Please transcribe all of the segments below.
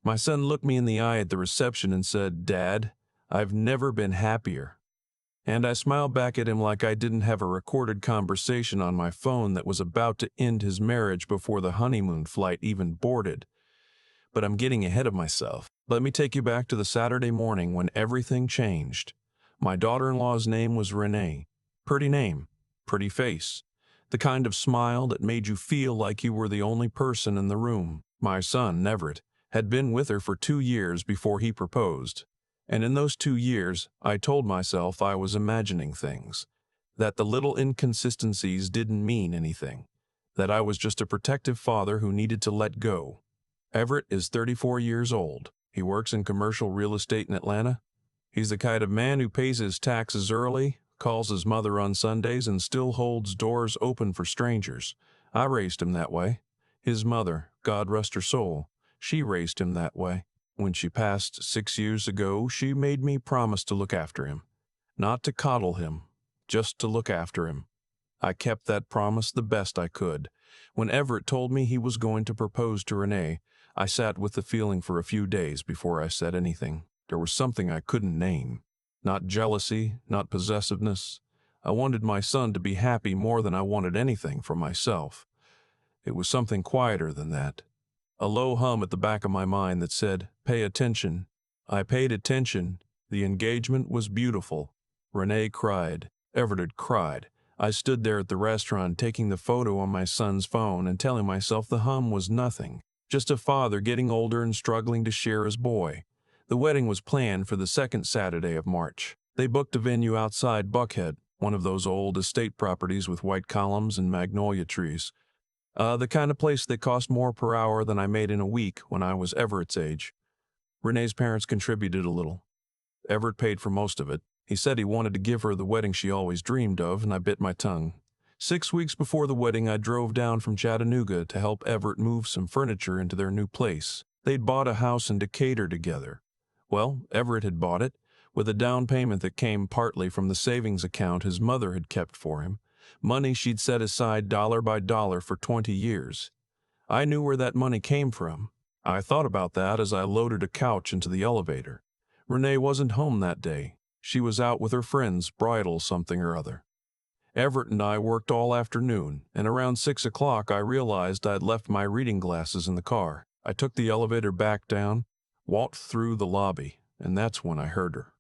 My son looked me in the eye at the reception and said, "Dad, I've never been happier." And I smiled back at him like I didn't have a recorded conversation on my phone that was about to end his marriage before the honeymoon flight even boarded. But I'm getting ahead of myself. Let me take you back to the Saturday morning when everything changed. My daughter-in-law's name was Renee. Pretty name, pretty face. The kind of smile that made you feel like you were the only person in the room. My son, Everett, had been with her for 2 years before he proposed. And in those 2 years, I told myself I was imagining things, that the little inconsistencies didn't mean anything, that I was just a protective father who needed to let go. Everett is 34 years old. He works in commercial real estate in Atlanta. He's the kind of man who pays his taxes early, calls his mother on Sundays, and still holds doors open for strangers. I raised him that way. His mother, God rest her soul, she raised him that way. When she passed 6 years ago, she made me promise to look after him. Not to coddle him, just to look after him. I kept that promise the best I could. When Everett told me he was going to propose to Renee, I sat with the feeling for a few days before I said anything. There was something I couldn't name. Not jealousy, not possessiveness. I wanted my son to be happy more than I wanted anything for myself. It was something quieter than that. A low hum at the back of my mind that said, "Pay attention." I paid attention. The engagement was beautiful. Renee cried. Everett had cried. I stood there at the restaurant taking the photo on my son's phone and telling myself the hum was nothing. Just a father getting older and struggling to share his boy. The wedding was planned for the second Saturday of March. They booked a venue outside Buckhead, one of those old estate properties with white columns and magnolia trees. The kind of place that cost more per hour than I made in a week when I was Everett's age. Renee's parents contributed a little. Everett paid for most of it. He said he wanted to give her the wedding she always dreamed of, and I bit my tongue. 6 weeks before the wedding, I drove down from Chattanooga to help Everett move some furniture into their new place. They'd bought a house in Decatur together. Well, Everett had bought it, with a down payment that came partly from the savings account his mother had kept for him, money she'd set aside dollar by dollar for 20 years. I knew where that money came from. I thought about that as I loaded a couch into the elevator. Renee wasn't home that day. She was out with her friends, bridal something or other. Everett and I worked all afternoon, and around 6 o'clock I realized I'd left my reading glasses in the car. I took the elevator back down, walked through the lobby, and that's when I heard her.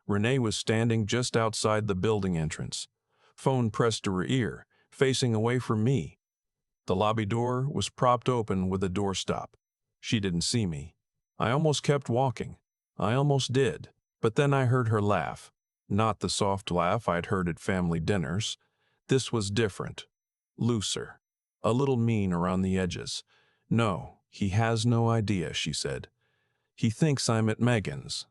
Renee was standing just outside the building entrance, phone pressed to her ear, facing away from me. The lobby door was propped open with a doorstop. She didn't see me. I almost kept walking. I almost did. But then I heard her laugh. Not the soft laugh I'd heard at family dinners. This was different. Looser. A little mean around the edges. "No, he has no idea," she said. "He thinks I'm at Megan's."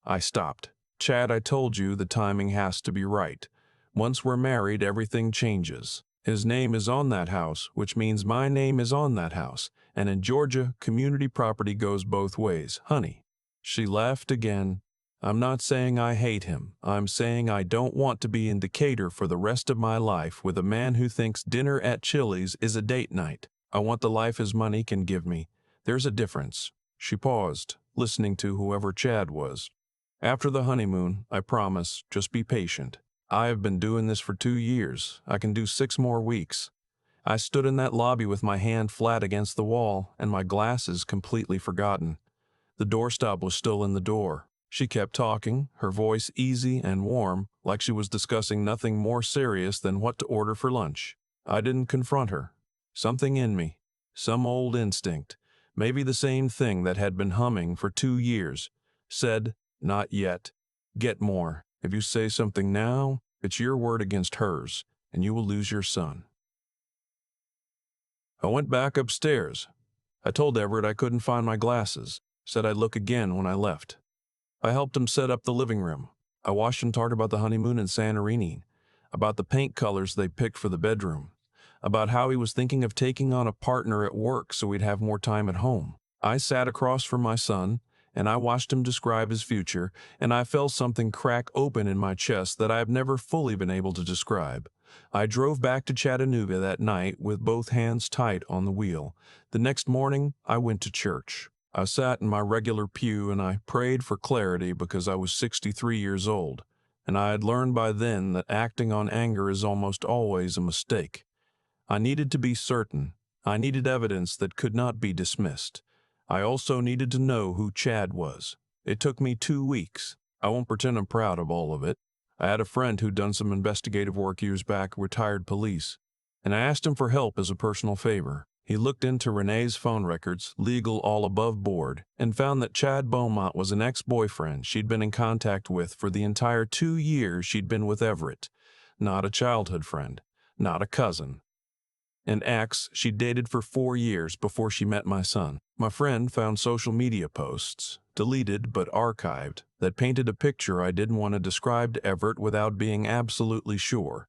I stopped. "Chad, I told you the timing has to be right. Once we're married, everything changes. His name is on that house, which means my name is on that house. And in Georgia, community property goes both ways, honey." She laughed again. "I'm not saying I hate him. I'm saying I don't want to be in Decatur for the rest of my life with a man who thinks dinner at Chili's is a date night. I want the life his money can give me. There's a difference." She paused, listening to whoever Chad was. "After the honeymoon, I promise, just be patient. I have been doing this for 2 years. I can do 6 more weeks." I stood in that lobby with my hand flat against the wall and my glasses completely forgotten. The doorstop was still in the door. She kept talking, her voice easy and warm, like she was discussing nothing more serious than what to order for lunch. I didn't confront her. Something in me, some old instinct, maybe the same thing that had been humming for 2 years, said, "Not yet. Get more. If you say something now, it's your word against hers, and you will lose your son." I went back upstairs. I told Everett I couldn't find my glasses, said I'd look again when I left. I helped him set up the living room. I watched him talk about the honeymoon in Santorini, about the paint colors they picked for the bedroom, about how he was thinking of taking on a partner at work so he'd have more time at home. I sat across from my son, and I watched him describe his future, and I felt something crack open in my chest that I have never fully been able to describe. I drove back to Chattanooga that night with both hands tight on the wheel. The next morning, I went to church. I sat in my regular pew and I prayed for clarity because I was 63 years old, and I had learned by then that acting on anger is almost always a mistake. I needed to be certain. I needed evidence that could not be dismissed. I also needed to know who Chad was. It took me 2 weeks. I won't pretend I'm proud of all of it. I had a friend who'd done some investigative work years back, retired police, and I asked him for help as a personal favor. He looked into Renee's phone records, legal all above board, and found that Chad Beaumont was an ex-boyfriend she'd been in contact with for the entire 2 years she'd been with Everett. Not a childhood friend, not a cousin. An ex she dated for 4 years before she met my son. My friend found social media posts, deleted but archived, that painted a picture I didn't want to describe to Everett without being absolutely sure.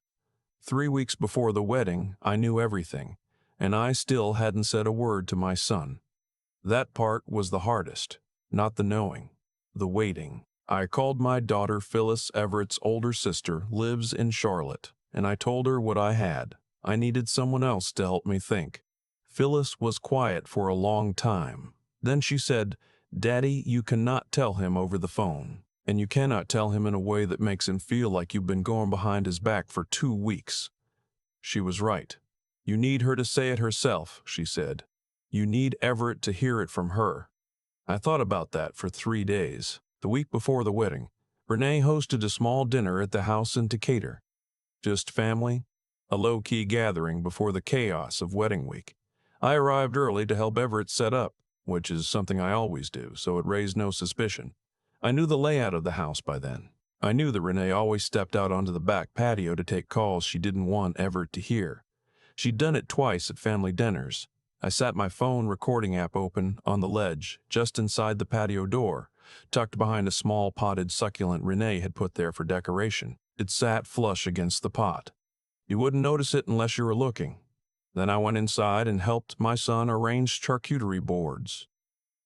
3 weeks before the wedding, I knew everything, and I still hadn't said a word to my son. That part was the hardest, not the knowing, the waiting. I called my daughter Phyllis. Everett's older sister lives in Charlotte, and I told her what I had. I needed someone else to help me think. Phyllis was quiet for a long time. Then she said, "Daddy, you cannot tell him over the phone, and you cannot tell him in a way that makes him feel like you've been going behind his back for 2 weeks." She was right. "You need her to say it herself," she said. "You need Everett to hear it from her." I thought about that for 3 days. The week before the wedding, Renee hosted a small dinner at the house in Decatur. Just family, a low-key gathering before the chaos of wedding week. I arrived early to help Everett set up, which is something I always do, so it raised no suspicion. I knew the layout of the house by then. I knew that Renee always stepped out onto the back patio to take calls she didn't want Everett to hear. She'd done it twice at family dinners. I sat my phone recording app open on the ledge, just inside the patio door, tucked behind a small potted succulent Renee had put there for decoration. It sat flush against the pot. You wouldn't notice it unless you were looking. Then I went inside and helped my son arrange charcuterie boards.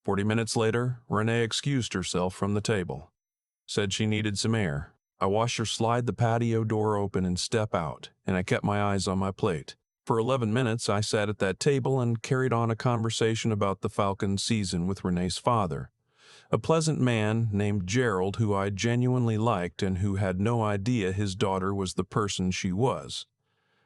40 minutes later, Renee excused herself from the table. Said she needed some air. I watched her slide the patio door open and step out, and I kept my eyes on my plate. For 11 minutes, I sat at that table and carried on a conversation about the Falcons season with Renee's father, a pleasant man named Gerald who I genuinely liked and who had no idea his daughter was the person she was.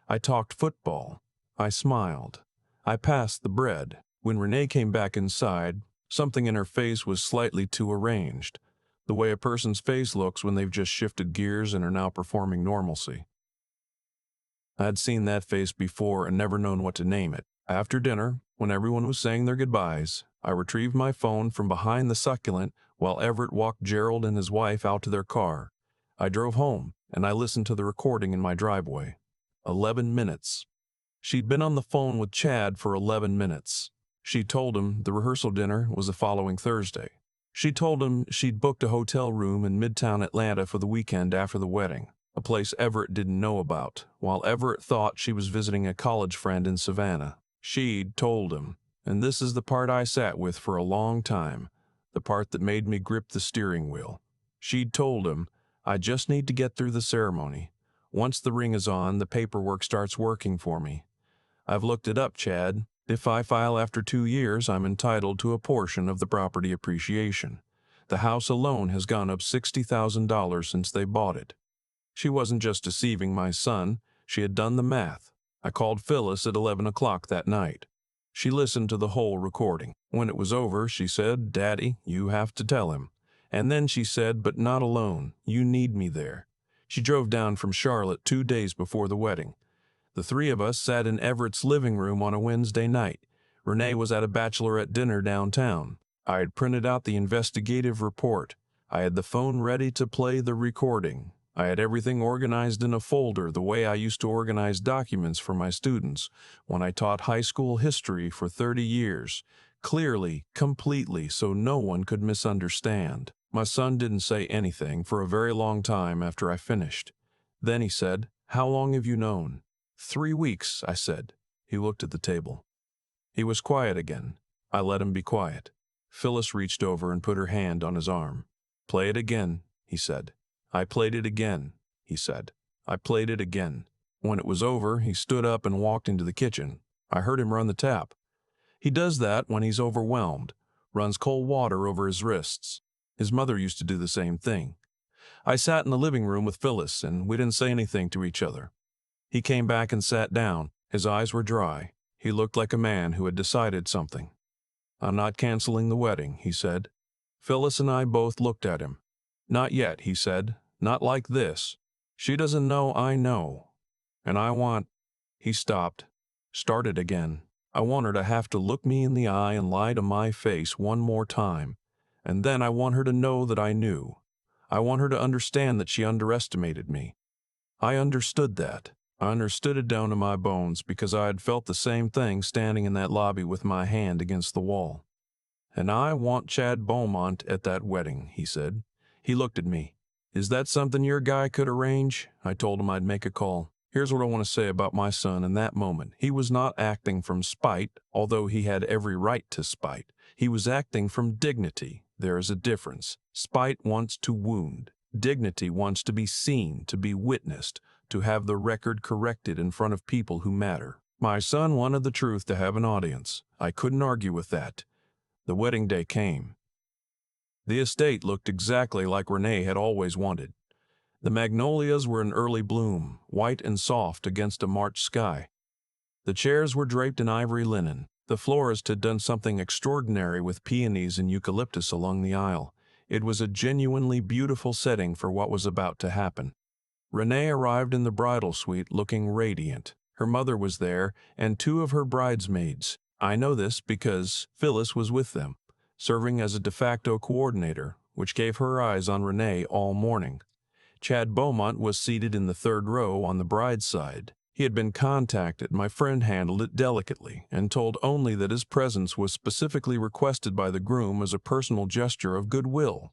I talked football. I smiled. I passed the bread. When Renee came back inside, something in her face was slightly too arranged, the way a person's face looks when they've just shifted gears and are now performing normalcy. I had seen that face before and never known what to name it. After dinner, when everyone was saying their goodbyes, I retrieved my phone from behind the succulent while Everett walked Gerald and his wife out to their car. I drove home, and I listened to the recording in my driveway. 11 minutes. She'd been on the phone with Chad for 11 minutes. She told him the rehearsal dinner was the following Thursday. She told him she'd booked a hotel room in Midtown Atlanta for the weekend after the wedding, a place Everett didn't know about, while Everett thought she was visiting a college friend in Savannah. She'd told him, and this is the part I sat with for a long time, the part that made me grip the steering wheel. She'd told him, "I just need to get through the ceremony. Once the ring is on, the paperwork starts working for me. I've looked it up, Chad. If I file after 2 years, I'm entitled to a portion of the property appreciation. The house alone has gone up $60,000 since they bought it." She wasn't just deceiving my son, she had done the math. I called Phyllis at 11 o'clock that night. She listened to the whole recording. When it was over, she said, "Daddy, you have to tell him." And then she said, "But not alone. You need me there." She drove down from Charlotte 2 days before the wedding. The three of us sat in Everett's living room on a Wednesday night. Renee was at a bachelorette dinner downtown. I had printed out the investigative report. I had the phone ready to play the recording. I had everything organized in a folder the way I used to organize documents for my students when I taught high school history for 30 years, clearly, completely, so no one could misunderstand. My son didn't say anything for a very long time after I finished. Then he said, "How long have you known?" 3 weeks, I said. He looked at the table. He was quiet again. I let him be quiet. Phyllis reached over and put her hand on his arm. "Play it again," he said. I played it again, he said. I played it again. When it was over, he stood up and walked into the kitchen. I heard him run the tap. He does that when he's overwhelmed. runs cold water over his wrists. His mother used to do the same thing. I sat in the living room with Phyllis, and we didn't say anything to each other. He came back and sat down. His eyes were dry. He looked like a man who had decided something. "I'm not canceling the wedding," he said. Phyllis and I both looked at him. "Not yet," he said. "Not like this. She doesn't know I know. And I want—" He stopped, started again. "I want her to have to look me in the eye and lie to my face one more time. And then I want her to know that I knew. I want her to understand that she underestimated me." I understood that. I understood it down to my bones because I had felt the same thing standing in that lobby with my hand against the wall. "And I want Chad Beaumont at that wedding," he said. He looked at me. "Is that something your guy could arrange?" I told him I'd make a call. Here's what I want to say about my son in that moment. He was not acting from spite, although he had every right to spite. He was acting from dignity. There is a difference. Spite wants to wound. Dignity wants to be seen, to be witnessed, to have the record corrected in front of people who matter. My son wanted the truth to have an audience. I couldn't argue with that. The wedding day came. The estate looked exactly like Renee had always wanted. The magnolias were in early bloom, white and soft against a March sky. The chairs were draped in ivory linen. The florist had done something extraordinary with peonies and eucalyptus along the aisle. It was a genuinely beautiful setting for what was about to happen. Renee arrived in the bridal suite looking radiant. Her mother was there, and two of her bridesmaids. I know this because Phyllis was with them, serving as a de facto coordinator, which gave her eyes on Renee all morning. Chad Beaumont was seated in the third row on the bride's side. He had been contacted. My friend handled it delicately and told only that his presence was specifically requested by the groom as a personal gesture of goodwill.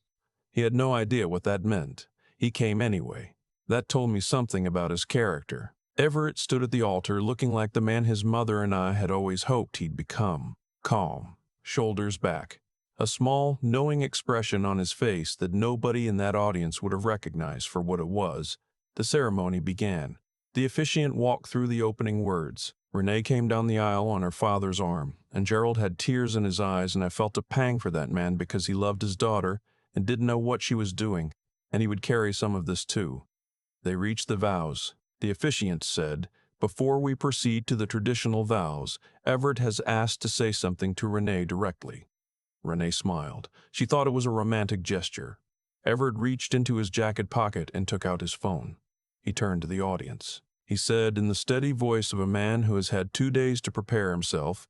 He had no idea what that meant. He came anyway. That told me something about his character. Everett stood at the altar looking like the man his mother and I had always hoped he'd become. Calm, shoulders back. A small, knowing expression on his face that nobody in that audience would have recognized for what it was. The ceremony began. The officiant walked through the opening words. Renee came down the aisle on her father's arm, and Gerald had tears in his eyes, and I felt a pang for that man because he loved his daughter and didn't know what she was doing, and he would carry some of this too. They reached the vows. The officiant said, "Before we proceed to the traditional vows, Everett has asked to say something to Renee directly." Renee smiled. She thought it was a romantic gesture. Everett reached into his jacket pocket and took out his phone. He turned to the audience. He said in the steady voice of a man who has had 2 days to prepare himself,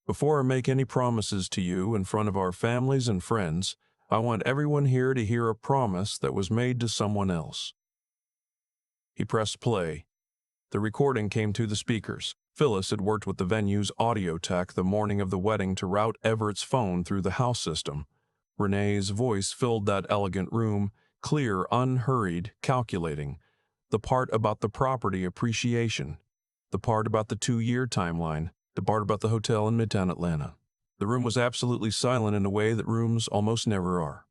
"Before I make any promises to you in front of our families and friends, I want everyone here to hear a promise that was made to someone else." He pressed play. The recording came to the speakers. Phyllis had worked with the venue's audio tech the morning of the wedding to route Everett's phone through the house system. Renee's voice filled that elegant room, clear, unhurried, calculating. The part about the property appreciation. The part about the 2-year timeline. The part about the hotel in Midtown Atlanta. The room was absolutely silent in a way that rooms almost never are.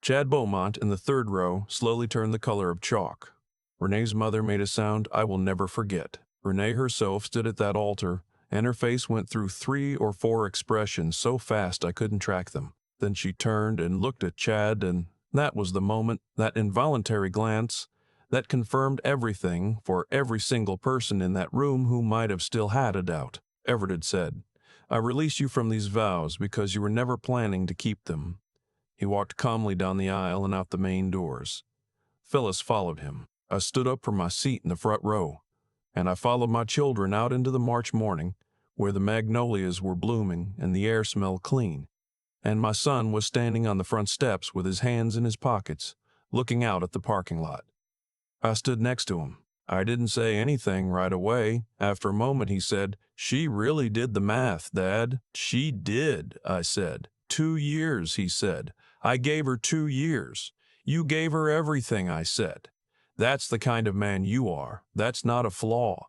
Chad Beaumont in the third row slowly turned the color of chalk. Renee's mother made a sound I will never forget. Renee herself stood at that altar, and her face went through 3 or 4 expressions so fast I couldn't track them. Then she turned and looked at Chad, and that was the moment, that involuntary glance, that confirmed everything for every single person in that room who might have still had a doubt. Everett had said, "I release you from these vows because you were never planning to keep them." He walked calmly down the aisle and out the main doors. Phyllis followed him. I stood up from my seat in the front row, and I followed my children out into the March morning, where the magnolias were blooming and the air smelled clean, and my son was standing on the front steps with his hands in his pockets, looking out at the parking lot. I stood next to him. I didn't say anything right away. After a moment, he said, "She really did the math, Dad." "She did," I said. 2 years, he said. "I gave her 2 years. You gave her everything," I said. "That's the kind of man you are. That's not a flaw."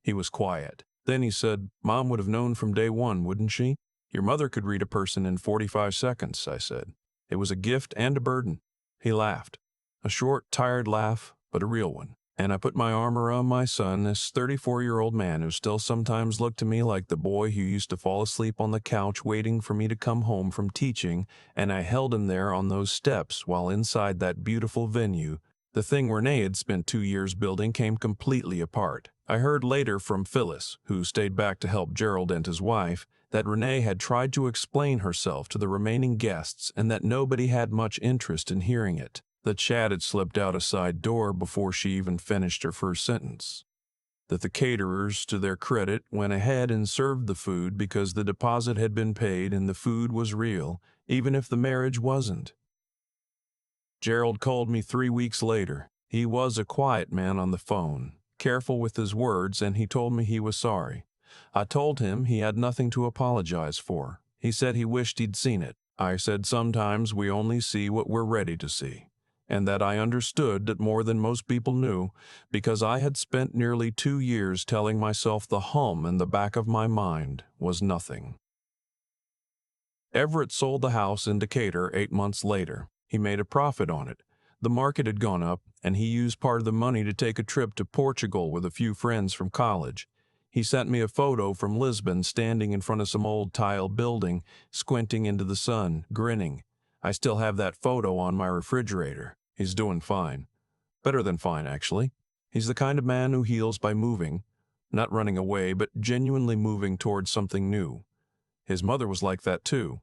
He was quiet. Then he said, "Mom would have known from day one, wouldn't she?" "Your mother could read a person in 45 seconds, I said. It was a gift and a burden. He laughed. A short, tired laugh, but a real one. And I put my arm around my son, this 34-year-old man who still sometimes looked to me like the boy who used to fall asleep on the couch waiting for me to come home from teaching, and I held him there on those steps while inside that beautiful venue, the thing Renee had spent 2 years building came completely apart. I heard later from Phyllis, who stayed back to help Gerald and his wife, that Renee had tried to explain herself to the remaining guests and that nobody had much interest in hearing it. The chat had slipped out a side door before she even finished her first sentence. That the caterers, to their credit, went ahead and served the food because the deposit had been paid and the food was real, even if the marriage wasn't. Gerald called me 3 weeks later. He was a quiet man on the phone, careful with his words, and he told me he was sorry. I told him he had nothing to apologize for. He said he wished he'd seen it. I said sometimes we only see what we're ready to see, and that I understood that more than most people knew, because I had spent nearly 2 years telling myself the hum in the back of my mind was nothing. Everett sold the house in Decatur 8 months later. He made a profit on it. The market had gone up, and he used part of the money to take a trip to Portugal with a few friends from college. He sent me a photo from Lisbon standing in front of some old tile building, squinting into the sun, grinning. I still have that photo on my refrigerator. He's doing fine. Better than fine, actually. He's the kind of man who heals by moving, not running away, but genuinely moving towards something new. His mother was like that too.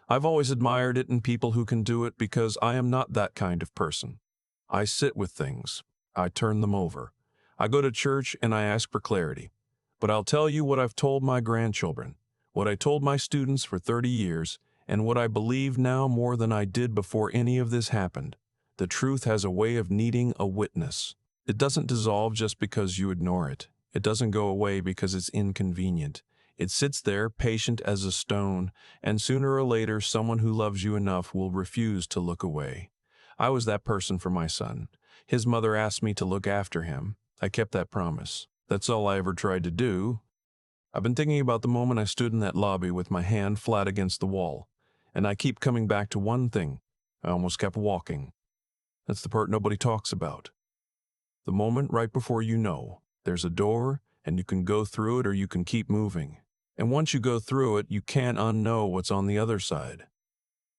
I've always admired it in people who can do it because I am not that kind of person. I sit with things. I turn them over. I go to church and I ask for clarity. But I'll tell you what I've told my grandchildren, what I told my students for 30 years, and what I believe now more than I did before any of this happened. The truth has a way of needing a witness. It doesn't dissolve just because you ignore it. It doesn't go away because it's inconvenient. It sits there, patient as a stone, and sooner or later someone who loves you enough will refuse to look away. I was that person for my son. His mother asked me to look after him. I kept that promise. That's all I ever tried to do. I've been thinking about the moment I stood in that lobby with my hand flat against the wall, and I keep coming back to one thing. I almost kept walking. That's the part nobody talks about. The moment right before you know, there's a door, and you can go through it or you can keep moving. And once you go through it, you can't unknow what's on the other side.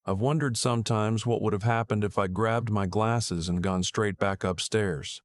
I've wondered sometimes what would have happened if I grabbed my glasses and gone straight back upstairs.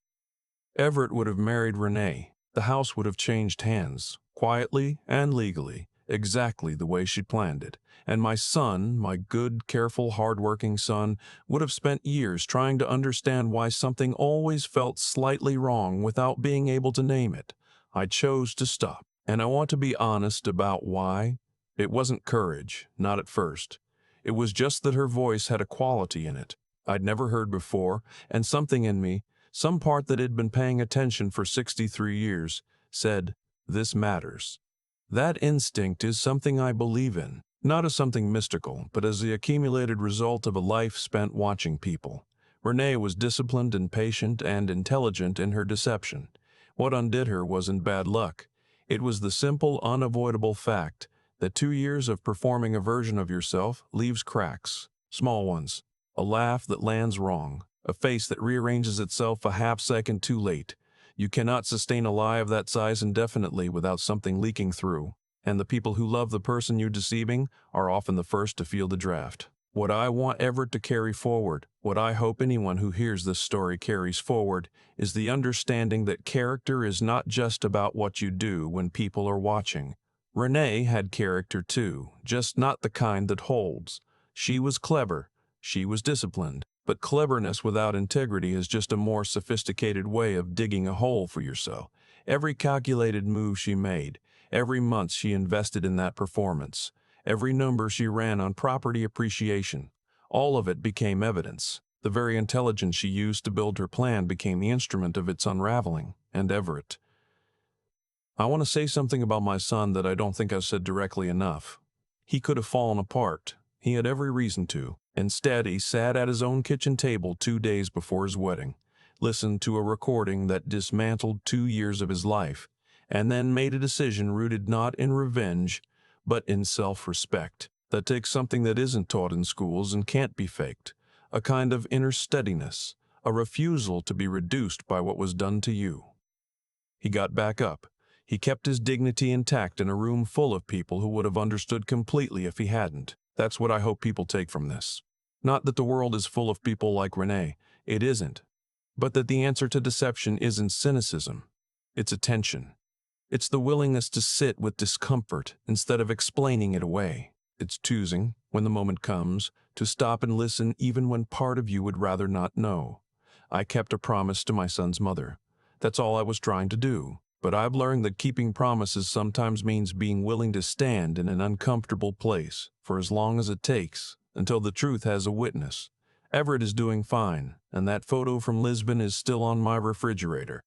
Everett would have married Renee. The house would have changed hands, quietly and legally, exactly the way she'd planned it. And my son, my good, careful, hard-working son, would have spent years trying to understand why something always felt slightly wrong without being able to name it. I chose to stop. And I want to be honest about why. It wasn't courage, not at first. It was just that her voice had a quality in it I'd never heard before, and something in me, some part that had been paying attention for 63 years, said, "This matters." That instinct is something I believe in, not as something mystical, but as the accumulated result of a life spent watching people. Renee was disciplined and patient and intelligent in her deception. What undid her wasn't bad luck. It was the simple, unavoidable fact that 2 years of performing a version of yourself leaves cracks, small ones, a laugh that lands wrong, a face that rearranges itself a half-second too late. You cannot sustain a lie of that size indefinitely without something leaking through, and the people who love the person you're deceiving are often the first to feel the draft. What I want Everett to carry forward, what I hope anyone who hears this story carries forward, is the understanding that character is not just about what you do when people are watching. Renee had character too, just not the kind that holds. She was clever, she was disciplined, but cleverness without integrity is just a more sophisticated way of digging a hole for yourself. Every calculated move she made, every month she invested in that performance, every number she ran on property appreciation, all of it became evidence. The very intelligence she used to build her plan became the instrument of its unraveling. And Everett. I want to say something about my son that I don't think I've said directly enough. He could have fallen apart. He had every reason to. Instead, he sat at his own kitchen table 2 days before his wedding, listened to a recording that dismantled 2 years of his life, and then made a decision rooted not in revenge, but in self-respect. That takes something that isn't taught in schools and can't be faked, a kind of inner steadiness, a refusal to be reduced by what was done to you. He got back up. He kept his dignity intact in a room full of people who would have understood completely if he hadn't. That's what I hope people take from this. Not that the world is full of people like Renee. It isn't. But that the answer to deception isn't cynicism. It's attention. It's the willingness to sit with discomfort instead of explaining it away. It's choosing, when the moment comes, to stop and listen even when part of you would rather not know. I kept a promise to my son's mother. That's all I was trying to do. But I've learned that keeping promises sometimes means being willing to stand in an uncomfortable place for as long as it takes, until the truth has a witness. Everett is doing fine, and that photo from Lisbon is still on my refrigerator.